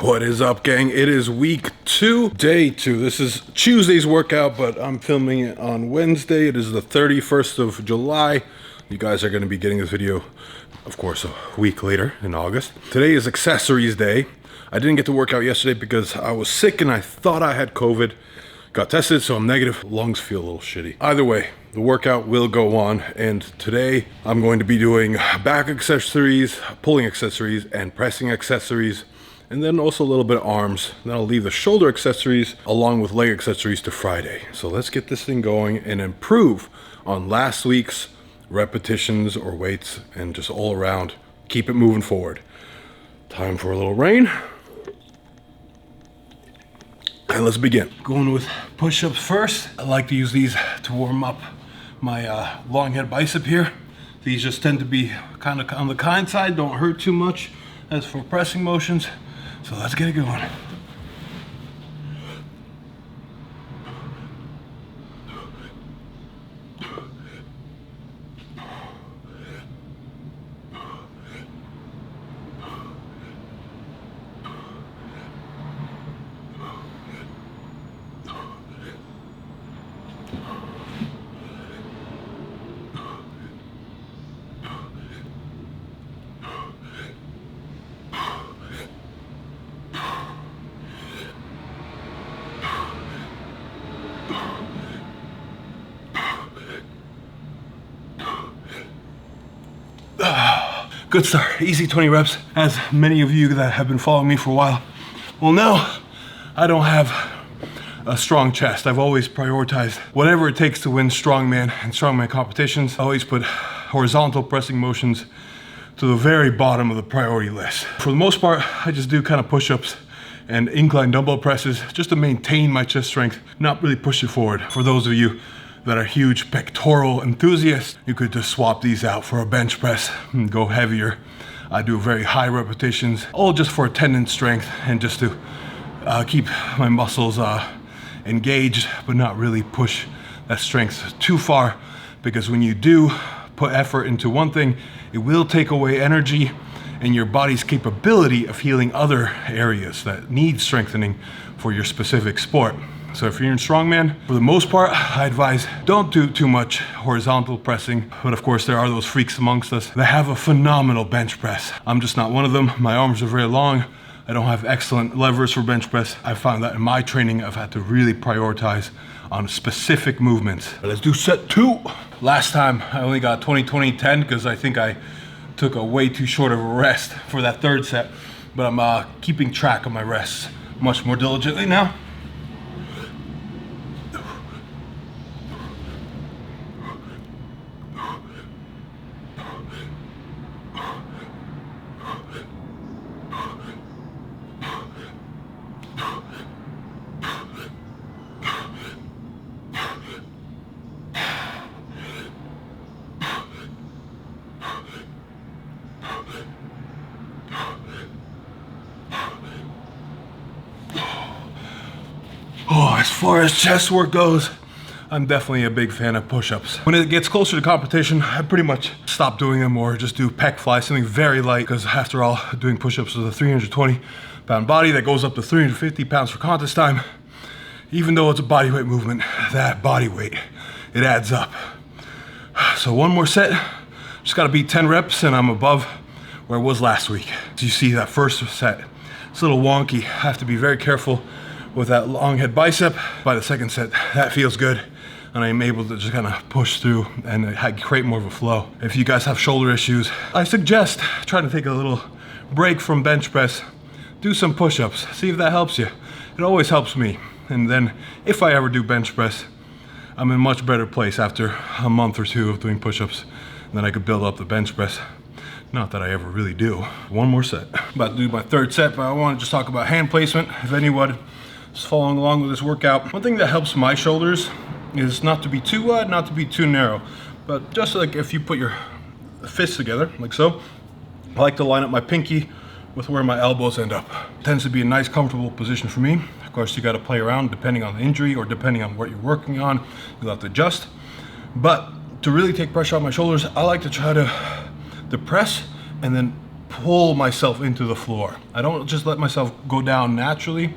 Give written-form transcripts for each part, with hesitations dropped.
What is up, gang? It is week 2, day 2. This is Tuesday's workout, but I'm filming it on Wednesday. It is the 31st of July. You guys are going to be getting this video, of course, a week later in August. Today is accessories day. I didn't get to work out yesterday because I was sick and I thought I had COVID. Got tested, so I'm negative. Lungs feel a little shitty. Either way, the workout will go on, and today I'm going to be doing back accessories, pulling accessories, and pressing accessories, and then also a little bit of arms. Then I'll leave the shoulder accessories along with leg accessories to Friday. So let's get this thing going and improve on last week's repetitions or weights and just all around keep it moving forward. Time for a little rain. And let's begin. Going with push-ups first. I like to use these to warm up my long head bicep here. These just tend to be kind of on the kind side, don't hurt too much. As for pressing motions, so let's get it going. Good start, easy 20 reps. As many of you that have been following me for a while will know, I don't have a strong chest. I've always prioritized whatever it takes to win strongman and strongman competitions. I always put horizontal pressing motions to the very bottom of the priority list. For the most part, I just do kind of push-ups and incline dumbbell presses just to maintain my chest strength, not really push it forward. For those of you that are huge pectoral enthusiasts, you could just swap these out for a bench press and go heavier. I do very high repetitions, all just for tendon strength and just to keep my muscles engaged, but not really push that strength too far, because when you do put effort into one thing, it will take away energy and your body's capability of healing other areas that need strengthening for your specific sport. So if you're in strongman, for the most part, I advise don't do too much horizontal pressing. But of course, there are those freaks amongst us that have a phenomenal bench press. I'm just not one of them. My arms are very long. I don't have excellent levers for bench press. I found that in my training, I've had to really prioritize on specific movements. Let's do set 2. Last time, I only got 20-20-10 because I think I took a way too short of a rest for that third set. But I'm keeping track of my rests much more diligently now. As far as chest work goes, I'm definitely a big fan of push-ups. When it gets closer to competition, I pretty much stop doing them or just do pec fly, something very light, because after all, doing push-ups with a 320-pound body that goes up to 350 pounds for contest time, even though it's a body weight movement, that body weight, it adds up. So one more set, just gotta beat 10 reps and I'm above where I was last week. So you see that first set, it's a little wonky. I have to be very careful with that long head bicep. By the second set, that feels good, and I'm able to just kind of push through and create more of a flow. If you guys have shoulder issues, I suggest trying to take a little break from bench press, do some push-ups, see if that helps you. It always helps me. And then if I ever do bench press, I'm in a much better place after a month or 2 of doing push-ups, and then I could build up the bench press. Not that I ever really do. One more set. About to do my third set, but I want to just talk about hand placement. If anyone is following along with this workout, one thing that helps my shoulders is not to be too wide, not to be too narrow, but just like if you put your fists together, like so, I like to line up my pinky with where my elbows end up. Tends to be a nice, comfortable position for me. Of course, you got to play around depending on the injury or depending on what you're working on. You'll have to adjust. But to really take pressure off my shoulders, I like to try to press and then pull myself into the floor. I don't just let myself go down naturally.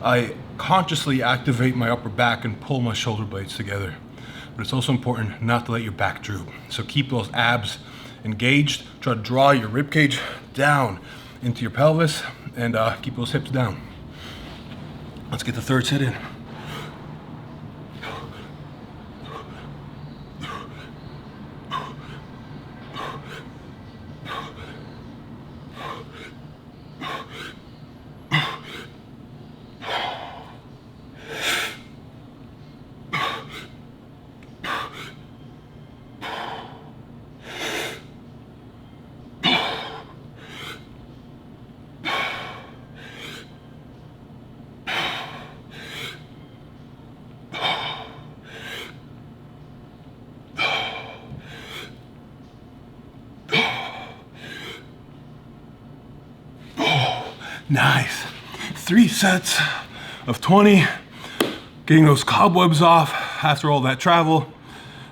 I consciously activate my upper back and pull my shoulder blades together. But it's also important not to let your back droop. So keep those abs engaged. Try to draw your rib cage down into your pelvis and keep those hips down. Let's get the third set in. Nice. 3 sets of 20, getting those cobwebs off after all that travel,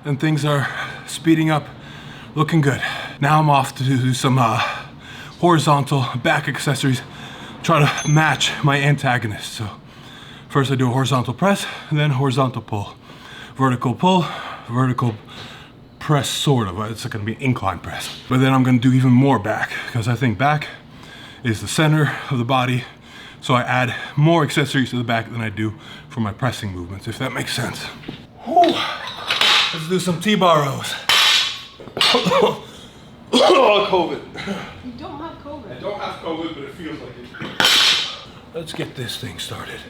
and things are speeding up, looking good. Now I'm off to do some horizontal back accessories, try to match my antagonist. So first I do a horizontal press, and then horizontal pull. Vertical pull, vertical press, sort of. It's gonna be incline press. But then I'm gonna do even more back, because I think back is the center of the body, so I add more accessories to the back than I do for my pressing movements, if that makes sense. Whew. Let's do some T-bar rows. COVID. You don't have COVID. I don't have COVID, but it feels like it. Let's get this thing started.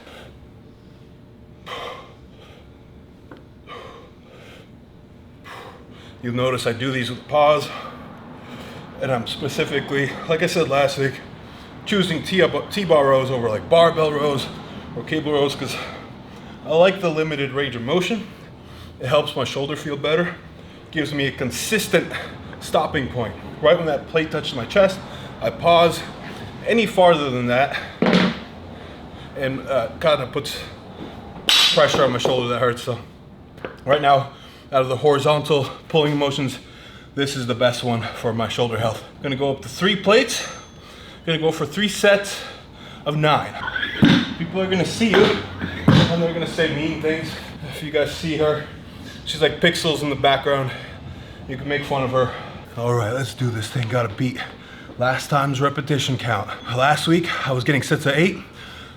You'll notice I do these with pause, and I'm specifically, like I said last week, choosing T-bar rows over like barbell rows or cable rows because I like the limited range of motion. It helps my shoulder feel better, gives me a consistent stopping point. Right when that plate touches my chest, I pause. Any farther than that, and kind of puts pressure on my shoulder that hurts. So right now, out of the horizontal pulling motions, this is the best one for my shoulder health. I'm gonna go up to 3 plates. Gonna go for 3 sets of 9. People are gonna see you and they're gonna say mean things. If you guys see her, she's like pixels in the background. You can make fun of her. All right, let's do this thing. Gotta beat last time's repetition count. Last week, I was getting sets of 8.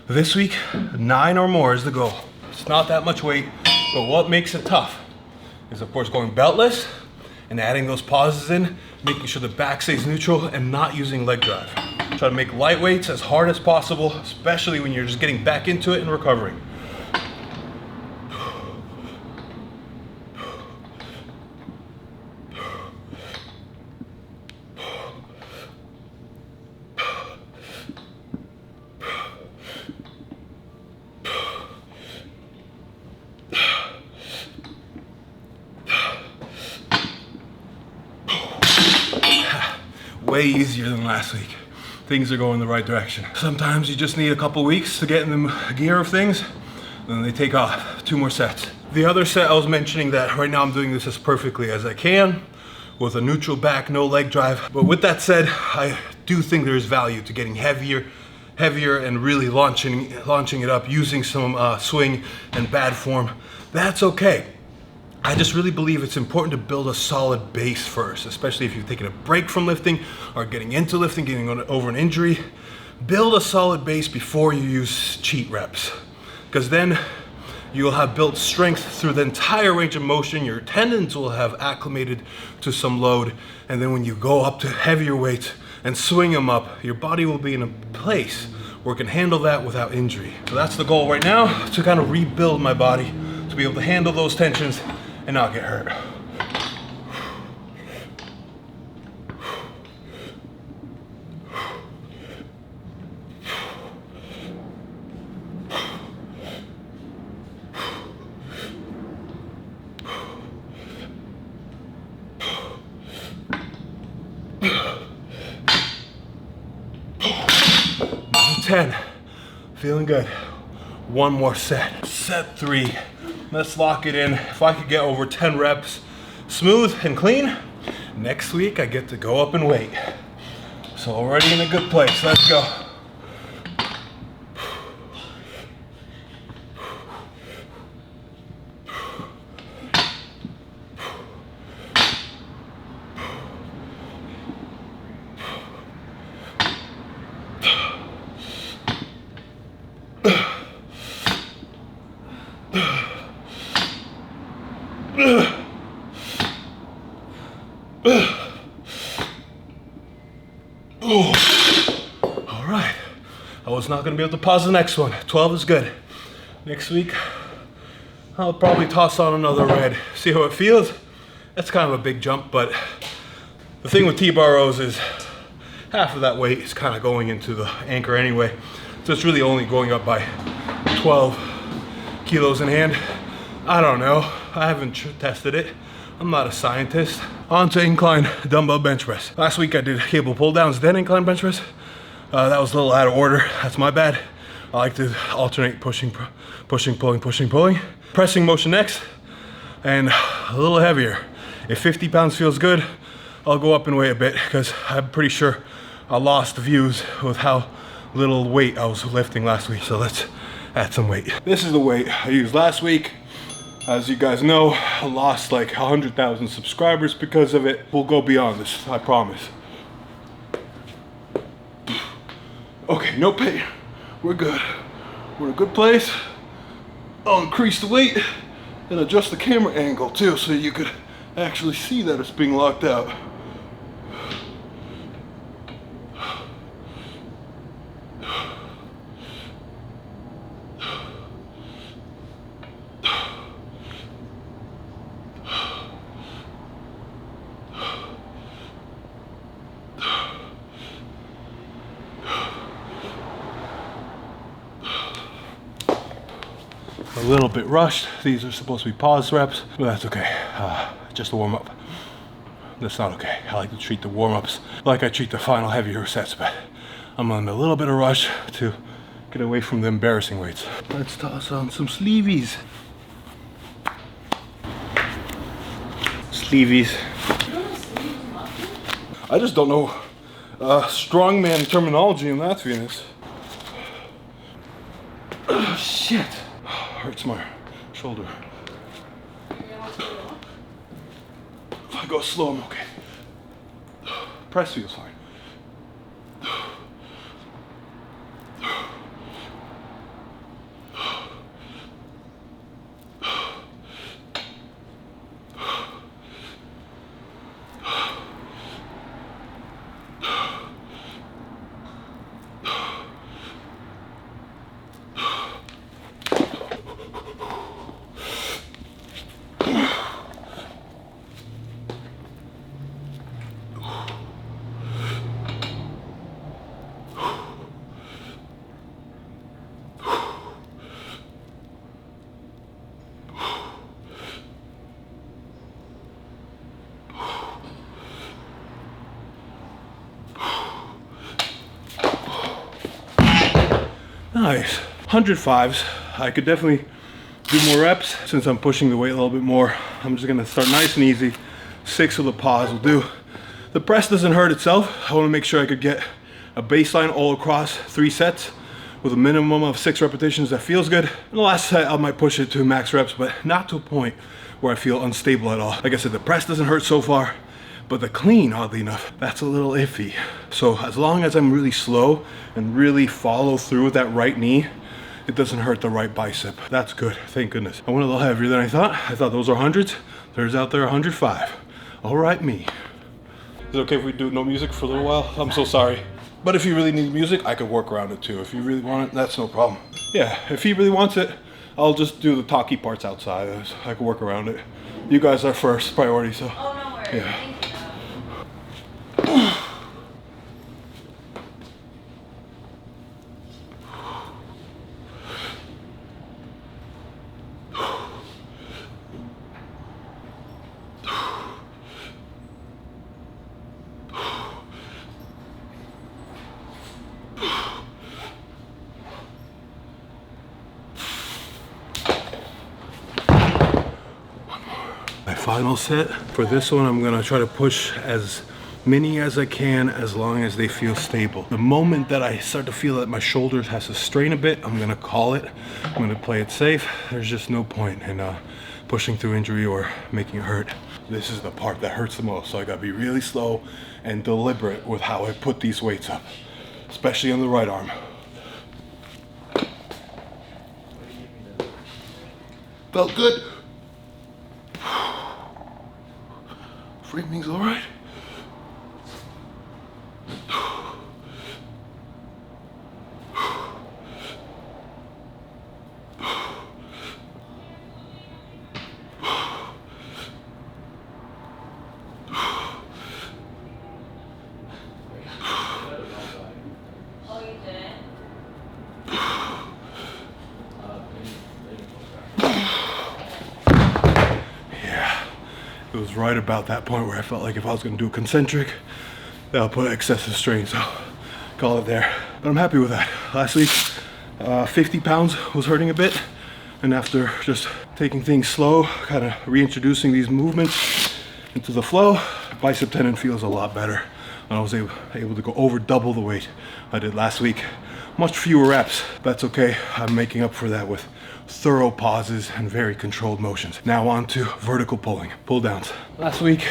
This week, 9 or more is the goal. It's not that much weight, but what makes it tough is of course going beltless and adding those pauses in, making sure the back stays neutral and not using leg drive. Try to make light weights as hard as possible, especially when you're just getting back into it and recovering. Way easier than last week. Things are going the right direction. Sometimes you just need a couple weeks to get in the gear of things, then they take off. 2 more sets. The other set I was mentioning that right now I'm doing this as perfectly as I can with a neutral back, no leg drive. But with that said, I do think there's value to getting heavier and really launching it up, using some swing and bad form. That's okay. I just really believe it's important to build a solid base first, especially if you're taking a break from lifting or getting into lifting, getting over an injury. Build a solid base before you use cheat reps, because then you'll have built strength through the entire range of motion. Your tendons will have acclimated to some load, and then when you go up to heavier weights and swing them up, your body will be in a place where it can handle that without injury. So that's the goal right now, to kind of rebuild my body to be able to handle those tensions and not get hurt. Number 10, feeling good. 1 more set. Set 3. Let's lock it in. If I could get over 10 reps smooth and clean, next week I get to go up and weight. So already in a good place. Let's go. All right, I was not gonna be able to pause the next one. 12 is good. Next week, I'll probably toss on another red. See how it feels. That's kind of a big jump, but the thing with T-Barrows is half of that weight is kind of going into the anchor anyway. So it's really only going up by 12 kilos in hand. I don't know, I haven't tested it. I'm not a scientist. On to incline dumbbell bench press. Last week I did cable pull downs, then incline bench press. That was a little out of order, that's my bad. I like to alternate pushing, pulling, pushing, pulling. Pressing motion next, and a little heavier. If 50 pounds feels good, I'll go up and weigh a bit, because I'm pretty sure I lost views with how little weight I was lifting last week. So let's add some weight. This is the weight I used last week. As you guys know, I lost like 100,000 subscribers because of it. We'll go beyond this, I promise. Okay, no pain. We're good. We're in a good place. I'll increase the weight and adjust the camera angle too, so you could actually see that it's being locked out. A little bit rushed. These are supposed to be pause reps, but that's okay. Just a warm up. That's not okay. I like to treat the warm ups like I treat the final heavier sets, but I'm on a little bit of rush to get away from the embarrassing weights. Let's toss on some sleevies. Sleevies. I just don't know strongman terminology in that, Venus. Oh, shit. Hurts my shoulder. If I go slow, I'm okay. Press feels fine. Nice. 105s. I could definitely do more reps since I'm pushing the weight a little bit more. I'm just gonna start nice and easy. 6 with a pause will do. The press doesn't hurt itself. I wanna make sure I could get a baseline all across 3 sets with a minimum of 6 repetitions that feels good. In the last set, I might push it to max reps, but not to a point where I feel unstable at all. Like I said, the press doesn't hurt so far, but the clean, oddly enough, that's a little iffy. So as long as I'm really slow and really follow through with that right knee, it doesn't hurt the right bicep. That's good, thank goodness. I went a little heavier than I thought. I thought those are hundreds. There's out there 105. All right, me. Is it okay if we do no music for a little while? I'm so sorry. But if you really need music, I could work around it too. If you really want it, that's no problem. Yeah, if he really wants it, I'll just do the talky parts outside. I can work around it. You guys are first priority, so. Oh, no worries. Yeah. Thank you. My final set for this one, I'm gonna try to push as many as I can, as long as they feel stable. The moment that I start to feel that my shoulders has to strain a bit, I'm gonna call it. I'm gonna play it safe. There's just no point in pushing through injury or making it hurt. This is the part that hurts the most, so I gotta be really slow and deliberate with how I put these weights up, especially on the right arm. Felt good. Framing's all right. It was right about that point where I felt like if I was gonna do a concentric, that'll put excessive strain, so call it there. But I'm happy with that. Last week, 50 pounds was hurting a bit, and after just taking things slow, kind of reintroducing these movements into the flow, bicep tendon feels a lot better. And I was able to go over double the weight I did last week. Much fewer reps, that's okay. I'm making up for that with thorough pauses and very controlled motions. Now on to vertical pulling, pull downs. Last week,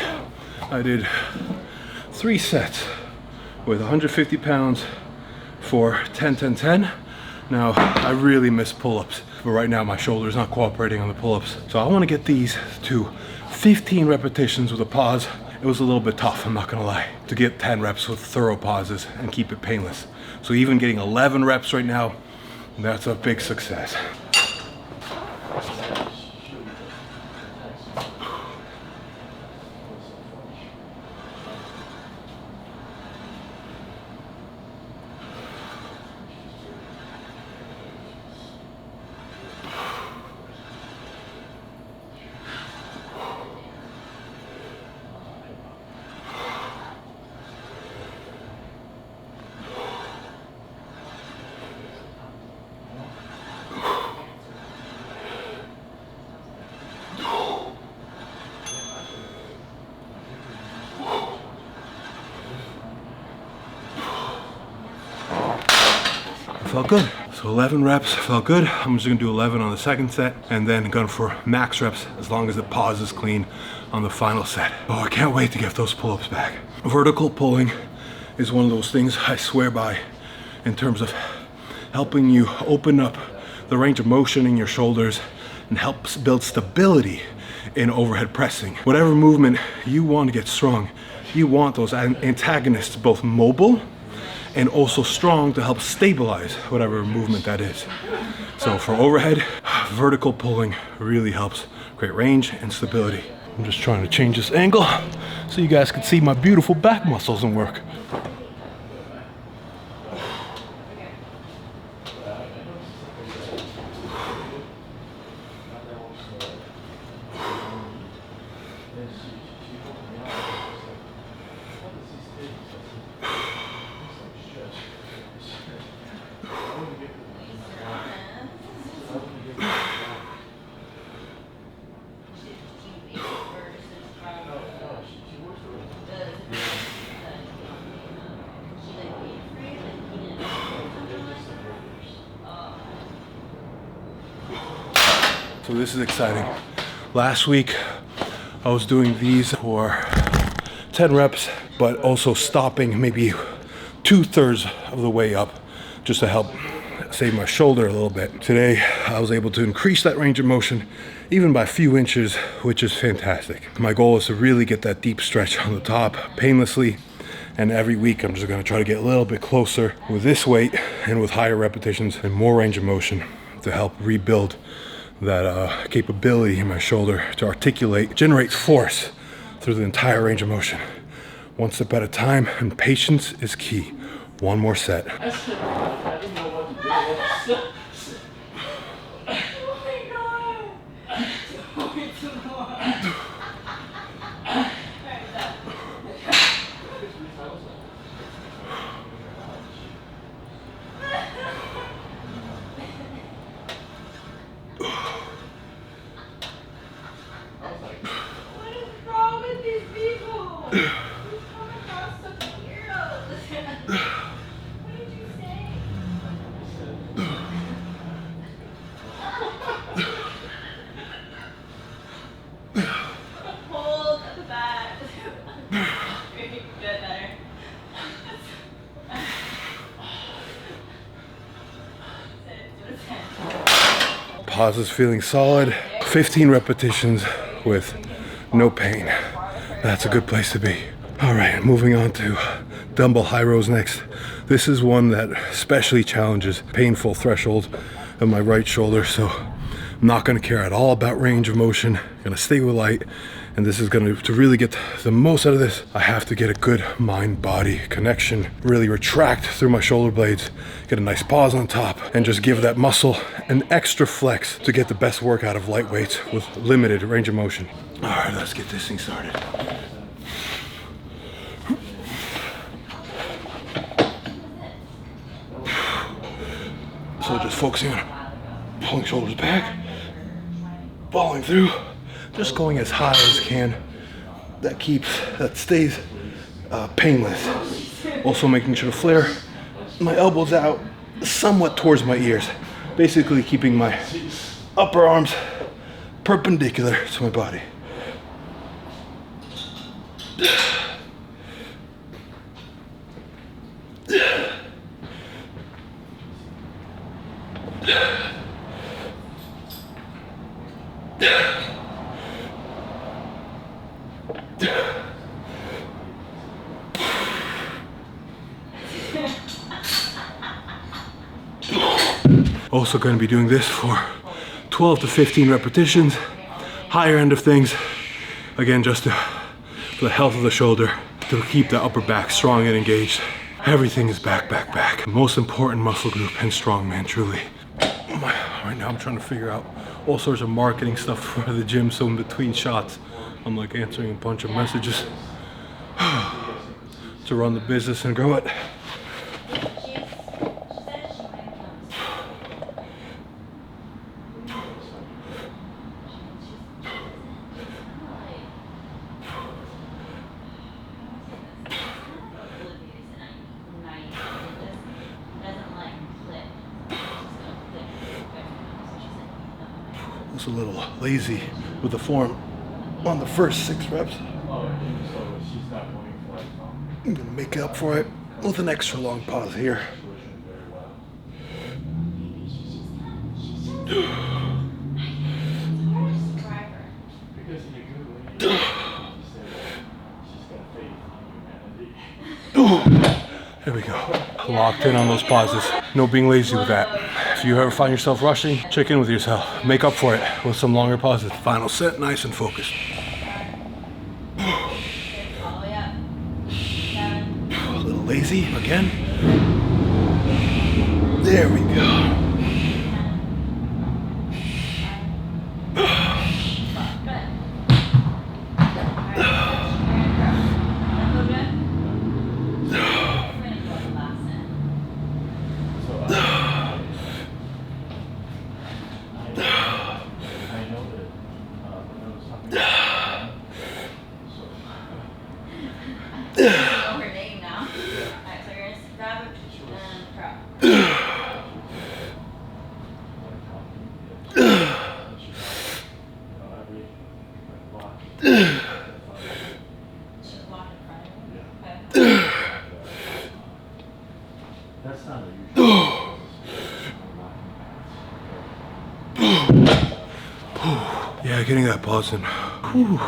I did 3 sets with 150 pounds for 10, 10, 10. Now, I really miss pull-ups, but right now my shoulder's not cooperating on the pull-ups. So I wanna get these to 15 repetitions with a pause. It was a little bit tough, I'm not gonna lie, to get 10 reps with thorough pauses and keep it painless. So even getting 11 reps right now, that's a big success. Felt good. So 11 reps felt good. I'm just gonna do 11 on the second set and then going for max reps as long as the pause is clean on the final set. Oh, I can't wait to get those pull-ups back. Vertical pulling is one of those things I swear by in terms of helping you open up the range of motion in your shoulders and helps build stability in overhead pressing. Whatever movement you want to get strong, you want those antagonists both mobile and also strong to help stabilize whatever movement that is. So for overhead, vertical pulling really helps create range and stability. I'm just trying to change this angle so you guys can see my beautiful back muscles and work. So this is exciting. Last week, I was doing these for 10 reps, but also stopping maybe 2/3 of the way up just to help save my shoulder a little bit. Today, I was able to increase that range of motion even by a few inches, which is fantastic. My goal is to really get that deep stretch on the top painlessly. And every week, I'm just gonna try to get a little bit closer with this weight and with higher repetitions and more range of motion to help rebuild that capability in my shoulder to articulate, generates force through the entire range of motion. One step at a time, and patience is key. One more set. Oh my god! What is wrong with these people? Who's coming across pauses feeling solid. 15 repetitions with no pain. That's a good place to be. All right, moving on to dumbbell high rows next. This is one that especially challenges painful threshold of my right shoulder, so I'm not gonna care at all about range of motion. I'm gonna stay with light, and this is to really get the most out of this, I have to get a good mind-body connection, really retract through my shoulder blades, get a nice pause on top, and just give that muscle an extra flex to get the best work out of light weights with limited range of motion. All right, let's get this thing started. So just focusing on pulling shoulders back, falling through, just going as high as can. That stays painless. Also making sure to flare my elbows out somewhat towards my ears. Basically keeping my upper arms perpendicular to my body. Also going to be doing this for 12 to 15 repetitions, higher end of things. Again, just for the health of the shoulder, to keep the upper back strong and engaged. Everything is back, back, back. Most important muscle group and strongman, truly. Right now I'm trying to figure out all sorts of marketing stuff for the gym, so in between shots, I'm like answering a bunch of messages to run the business and grow it. A little lazy with the form on the first 6 reps. I'm gonna make up for it with an extra long pause here. There we go. Locked in on those pauses. No being lazy with that. If you ever find yourself rushing, check in with yourself. Make up for it with some longer pauses. Final set, nice and focused. A little lazy again. There we go. Her name now. Alright, so you're gonna grab it and prop. Lock in front of you. Okay. That's not unusual. Yeah, getting that pause in. Whew.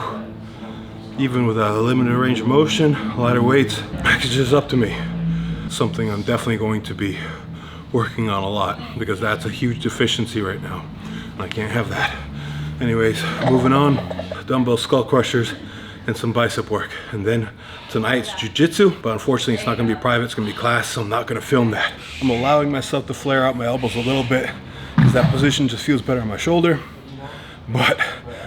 Even with a limited range of motion, lighter weights, package is up to me. Something I'm definitely going to be working on a lot, because that's a huge deficiency right now, and I can't have that. Anyways, moving on, dumbbell skull crushers and some bicep work. And then tonight's jiu-jitsu, but unfortunately it's not gonna be private, it's gonna be class, so I'm not gonna film that. I'm allowing myself to flare out my elbows a little bit, because that position just feels better on my shoulder. But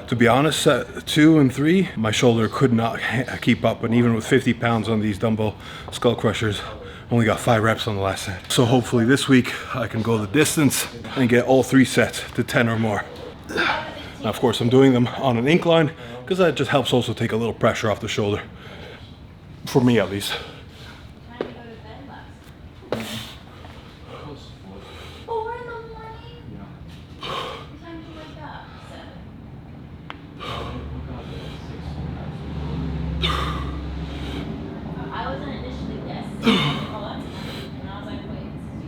to be honest, set 2 and 3, my shoulder could not keep up, and even with 50 pounds on these dumbbell skull crushers, only got 5 reps on the last set. So hopefully this week I can go the distance and get all 3 sets to 10 or more. Now of course I'm doing them on an incline, because that just helps also take a little pressure off the shoulder. For me at least. Time to go to bed last. 4 in the morning? What time did you wake up? 7. I wasn't initially guessing. Oh, that's fine. And I was like, wait, this is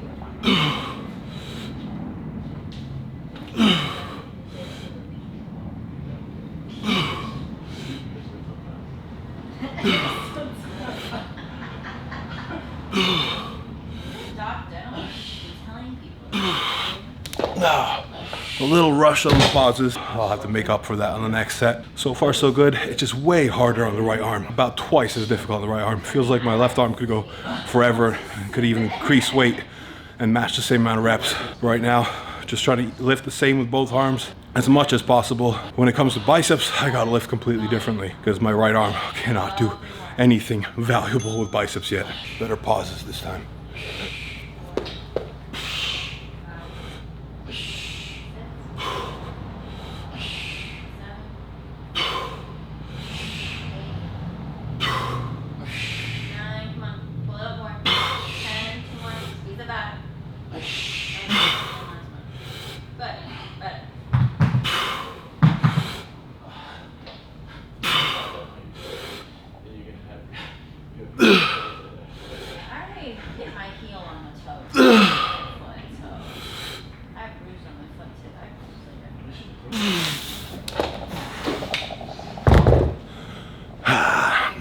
you. A little rush on the pauses. I'll have to make up for that on the next set. So far so good. It's just way harder on the right arm. About twice as difficult on the right arm. Feels like my left arm could go forever. Could even increase weight and match the same amount of reps. Right now, just trying to lift the same with both arms as much as possible. When it comes to biceps, I gotta lift completely differently because my right arm cannot do anything valuable with biceps yet. Better pauses this time.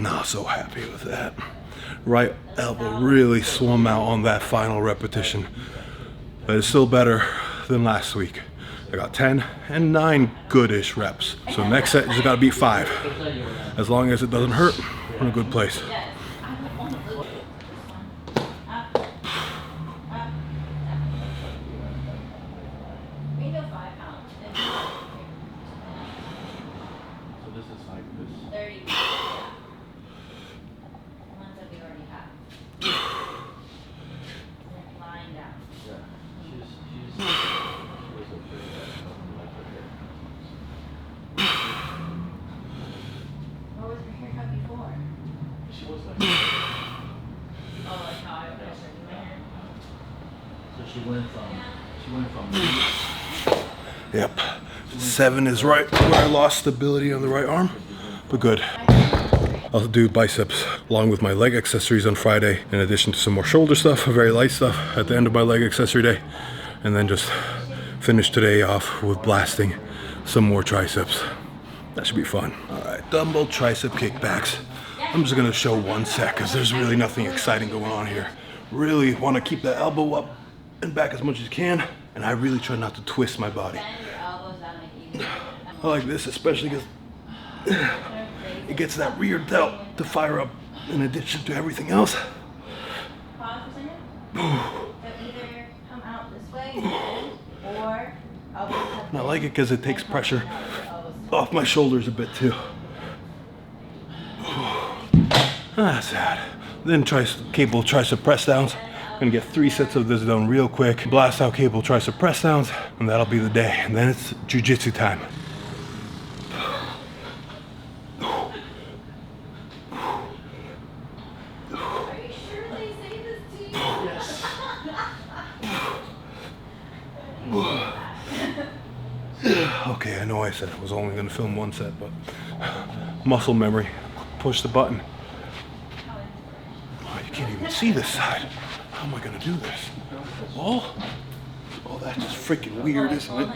Not so happy with that. Right elbow really swung out on that final repetition. But it's still better than last week. I got 10 and 9 good-ish reps. So next set, you just gotta beat 5. As long as it doesn't hurt, we're in a good place. So this is like this. 30. Ones that we already have. Lying down. Yeah. She was afraid that something like her hair. What was her haircut before? She was like. Oh, like how I was doing my hair. So she went from. Yep. 7 is right where I lost stability on the right arm, but good. I'll do biceps along with my leg accessories on Friday, in addition to some more shoulder stuff, very light stuff at the end of my leg accessory day, and then just finish today off with blasting some more triceps. That should be fun. All right, dumbbell tricep kickbacks. I'm just gonna show one set because there's really nothing exciting going on here. Really want to keep the elbow up and back as much as you can, and I really try not to twist my body. I like this especially because it gets that rear delt to fire up in addition to everything else. Pause for a second. So either come out this way or elbows. And I like it because it takes pressure off my shoulders a bit too. That's sad. Then cable tricep press downs. I'm gonna get 3 sets of this done real quick. Blast out cable tricep press downs, and that'll be the day. And then it's jiu-jitsu time. Okay, I know I said I was only gonna film 1 set, but muscle memory. Push the button. Oh, you can't even see this side. How am I gonna do this? Oh, that's just freaking weird, isn't it?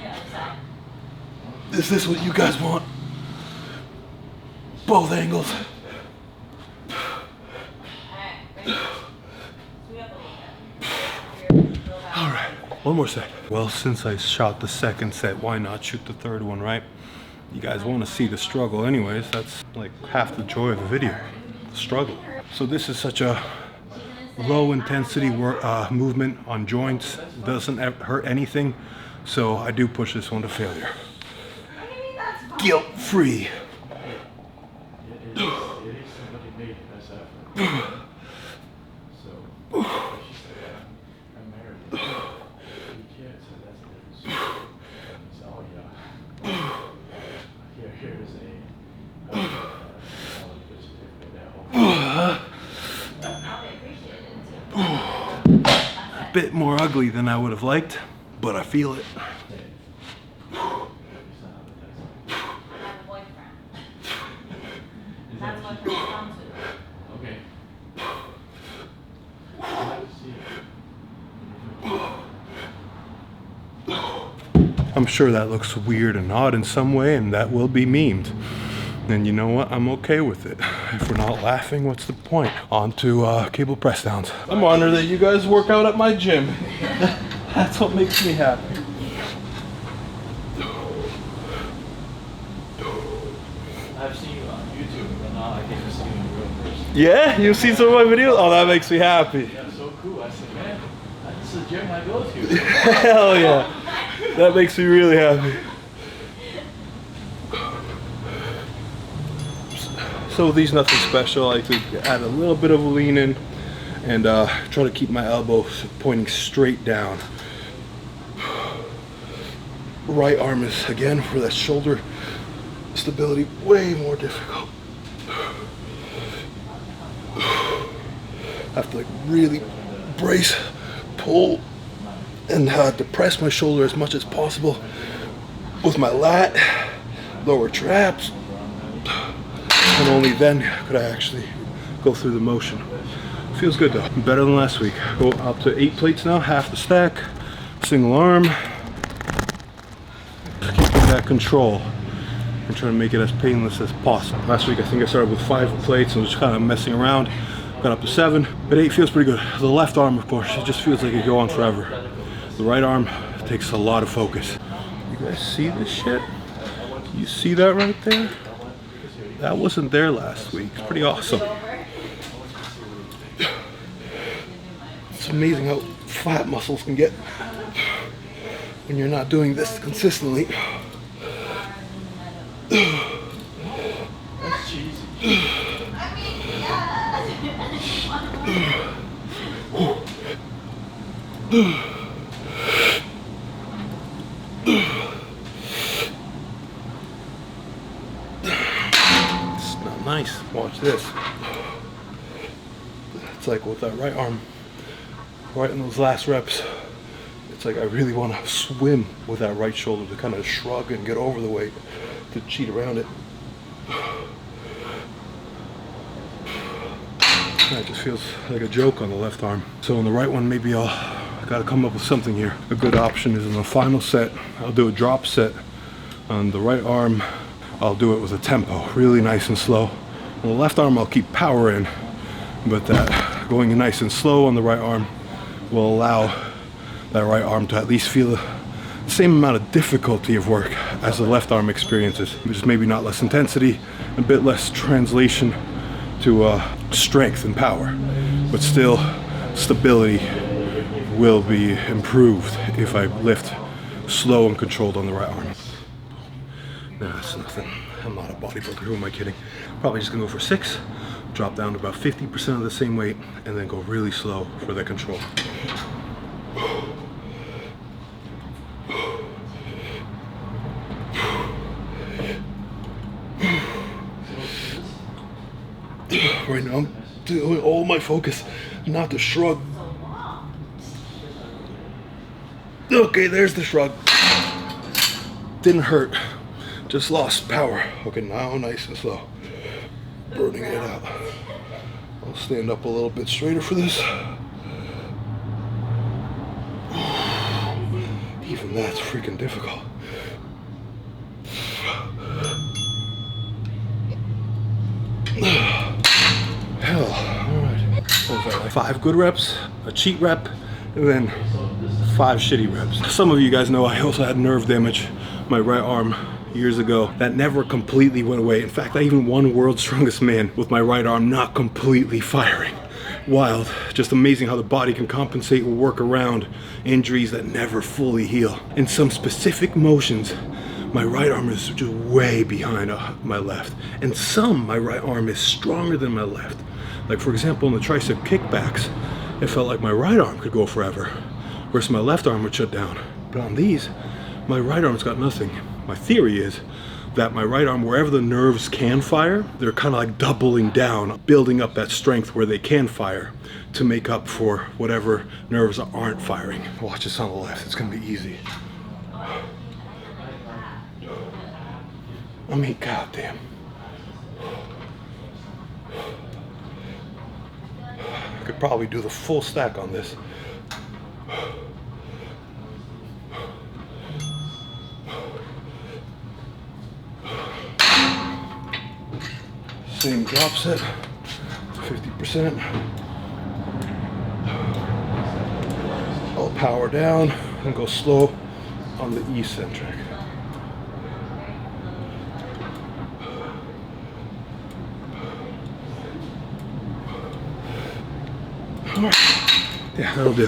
Is this what you guys want? Both angles. All right, one more set. Well, since I shot the 2nd set, why not shoot the 3rd one, right? You guys want to see the struggle anyways. That's like half the joy of the video, the struggle. So this is such a low intensity movement on joints. Doesn't hurt anything. So I do push this one to failure. Guilt-free. It is somebody made this effort. So she said, I'm married. 3 kids, and that's a different story. So yeah. Here is a A bit more ugly than I would have liked, but I feel it. I have a boyfriend. That's what her comes with. Okay. I'd like to see it. I'm sure that looks weird and odd in some way, and that will be memed. And you know what? I'm okay with it. If we're not laughing, what's the point? On to cable press downs. I'm honored that you guys work out at my gym. That's what makes me happy. I've seen you on YouTube, but now I get to see you in real person. Yeah, you've seen some of my videos? Oh, that makes me happy. Yeah, so cool. I said, man, this is the gym I go to. Hell yeah. That makes me really happy. So with these, nothing special. I like to add a little bit of a lean in and try to keep my elbows pointing straight down. Right arm is, again, for that shoulder stability, way more difficult. I have to like really brace, pull, and depress my shoulder as much as possible with my lat, lower traps, and only then could I actually go through the motion. Feels good though, better than last week. Go up to 8 plates now, half the stack, single arm. Keeping that control and trying to make it as painless as possible. Last week I think I started with 5 plates and was just kind of messing around. Got up to 7, but 8 feels pretty good. The left arm, of course, it just feels like it go on forever. The right arm takes a lot of focus. You guys see this shit? You see that right there? That wasn't there last week. It's pretty awesome. It's amazing how fat muscles can get when you're not doing this consistently. That's cheesy. It's not nice. Watch this. It's like with that right arm, right in those last reps, it's like I really want to swim with that right shoulder to kind of shrug and get over the weight to cheat around it. That just feels like a joke on the left arm. So on the right one, maybe I gotta come up with something here. A good option is in the final set, I'll do a drop set. On the right arm, I'll do it with a tempo, really nice and slow. On the left arm, I'll keep power in, but that going nice and slow on the right arm will allow that right arm to at least feel the same amount of difficulty of work as the left arm experiences. Just maybe not less intensity, a bit less translation to strength and power, but still stability will be improved if I lift slow and controlled on the right arm. Nah, it's nothing. I'm not a bodybuilder, who am I kidding? Probably just gonna go for 6, drop down to about 50% of the same weight, and then go really slow for the control. Right now I'm doing all my focus not to shrug. Okay, there's the shrug. Didn't hurt, just lost power. Okay, now nice and slow. Burning it out. I'll stand up a little bit straighter for this. Even that's freaking difficult. Hell, alright. So like 5 good reps, a cheat rep, and then 5 shitty reps. Some of you guys know I also had nerve damage, my right arm, years ago. That never completely went away. In fact, I even won World's Strongest Man with my right arm not completely firing. Wild. Just amazing how the body can compensate or work around injuries that never fully heal. In some specific motions, my right arm is just way behind my left. And some, my right arm is stronger than my left. Like for example, in the Tricep Kickbacks, it felt like my right arm could go forever, whereas my left arm would shut down. But on these, my right arm's got nothing. My theory is that my right arm, wherever the nerves can fire, they're kind of like doubling down, building up that strength where they can fire to make up for whatever nerves aren't firing. Watch this on the left, it's gonna be easy. I mean, goddamn. I could probably do the full stack on this. Same drop set, 50%. I'll power down and go slow on the eccentric. more. Yeah, that'll do.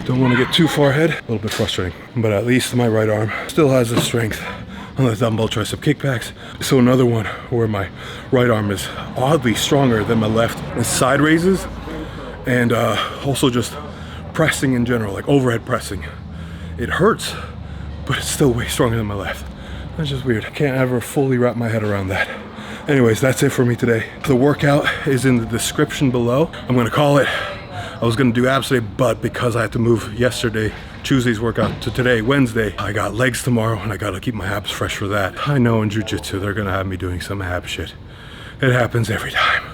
Don't want to get too far ahead. A little bit frustrating, but at least my right arm still has the strength on the dumbbell tricep kickbacks. So another one where my right arm is oddly stronger than my left is side raises, and also just pressing in general, like overhead pressing. It hurts, but it's still way stronger than my left. That's just weird. I can't ever fully wrap my head around that. Anyways, that's it for me today. The workout is in the description below. I'm gonna call it. I was gonna do abs today, but because I had to move yesterday, Tuesday's workout, to today, Wednesday, I got legs tomorrow and I gotta keep my abs fresh for that. I know in jiu-jitsu, they're gonna have me doing some ab shit. It happens every time.